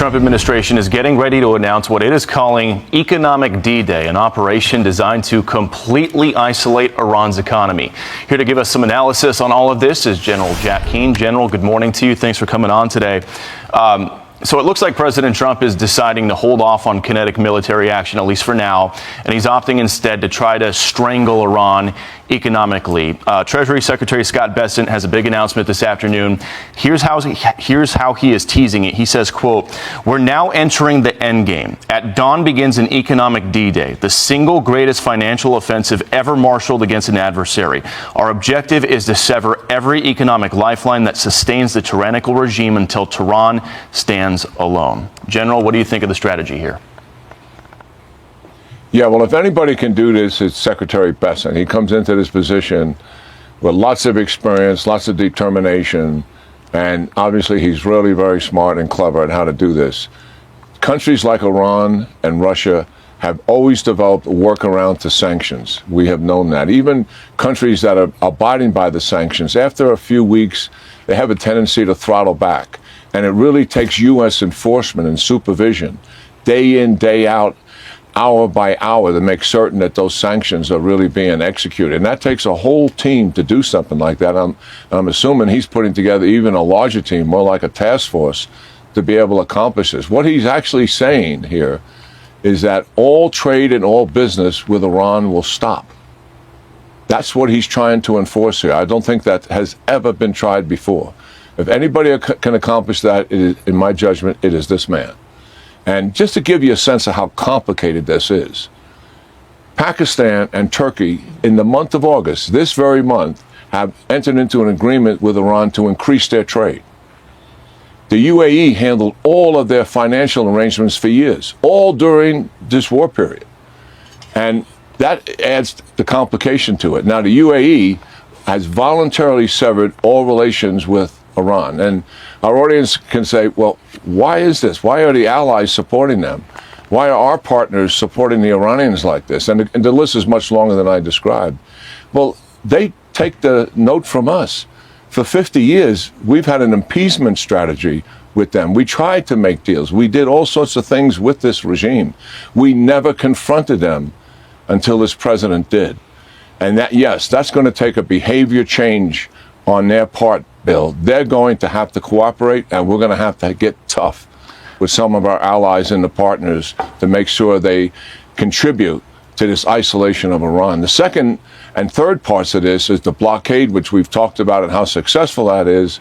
Trump administration is getting ready to announce what it is calling Economic D-Day, an operation designed to completely isolate Iran's economy. Here to give us some analysis on all of this is General Jack Keane. General, good morning to you. Thanks for coming on today. So it looks like President Trump is deciding to hold off on kinetic military action, at least for now, and he's opting instead to try to strangle Iran economically. Treasury Secretary Scott Bessent has a big announcement this afternoon. Here's how he is teasing it. He says, quote, "We're now entering the end game. At dawn begins an economic D-Day, the single greatest financial offensive ever marshaled against an adversary. Our objective is to sever every economic lifeline that sustains the tyrannical regime until Tehran stands alone." General, what do you think of the strategy here? Yeah, well, if anybody can do this, it's Secretary Bessent. He comes into this position with lots of experience, lots of determination, and obviously he's really very smart and clever at how to do this. Countries like Iran and Russia have always developed a workaround to sanctions. We have known that. Even countries that are abiding by the sanctions, after a few weeks, they have a tendency to throttle back. And it really takes U.S. enforcement and supervision, day in, day out, hour by hour, to make certain that those sanctions are really being executed. And that takes a whole team to do something like that. I'm assuming he's putting together even a larger team, more like a task force, to be able to accomplish this. What he's actually saying here is that all trade and all business with Iran will stop. That's what he's trying to enforce here. I don't think that has ever been tried before. If anybody can accomplish that, in my judgment, it is this man. And just to give you a sense of how complicated this is, Pakistan and Turkey, in the month of August, this very month, have entered into an agreement with Iran to increase their trade. The UAE handled all of their financial arrangements for years, all during this war period. And that adds the complication to it. Now, the UAE has voluntarily severed all relations with Iran. And our audience can say, well, why is this? Why are the allies supporting them? Why are our partners supporting the Iranians like this? And the list is much longer than I described. Well, they take the note from us. For 50 years, we've had an appeasement strategy with them. We tried to make deals. We did all sorts of things with this regime. We never confronted them until this president did. And that, yes, that's going to take a behavior change on their part, Bill. They're going to have to cooperate, and we're going to have to get tough with some of our allies and the partners to make sure they contribute to this isolation of Iran. The second and third parts of this is the blockade, which we've talked about and how successful that is.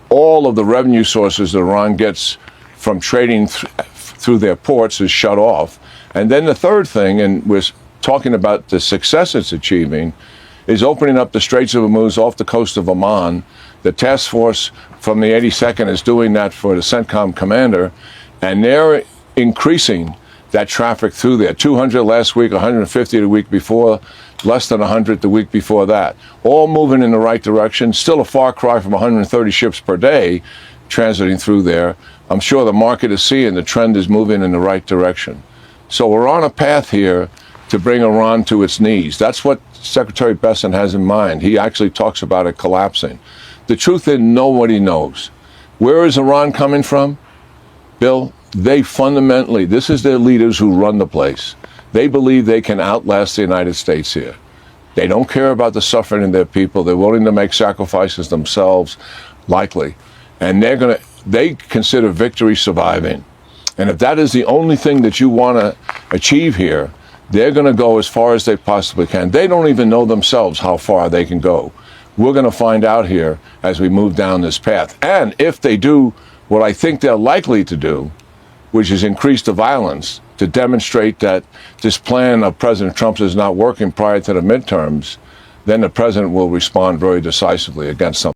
All of the revenue sources that Iran gets from trading through their ports is shut off. And then the third thing, and we're talking about the success it's achieving, is opening up the Straits of Hormuz off the coast of Oman. The task force from the 82nd is doing that for the CENTCOM commander, and they're increasing that traffic through there. 200 last week, 150 the week before, less than 100 the week before that. All moving in the right direction. Still a far cry from 130 ships per day transiting through there. I'm sure the market is seeing the trend is moving in the right direction. So we're on a path here to bring Iran to its knees. That's what Secretary Bessent has in mind. He actually talks about it collapsing. The truth is, nobody knows. Where is Iran coming from? Bill, they fundamentally, this is their leaders who run the place. They believe they can outlast the United States here. They don't care about the suffering of their people. They're willing to make sacrifices themselves, likely. And they consider victory surviving. And if that is the only thing that you want to achieve here, they're going to go as far as they possibly can. They don't even know themselves how far they can go. We're going to find out here as we move down this path. And if they do what I think they're likely to do, which is increase the violence to demonstrate that this plan of President Trump's is not working prior to the midterms, then the president will respond very decisively against something.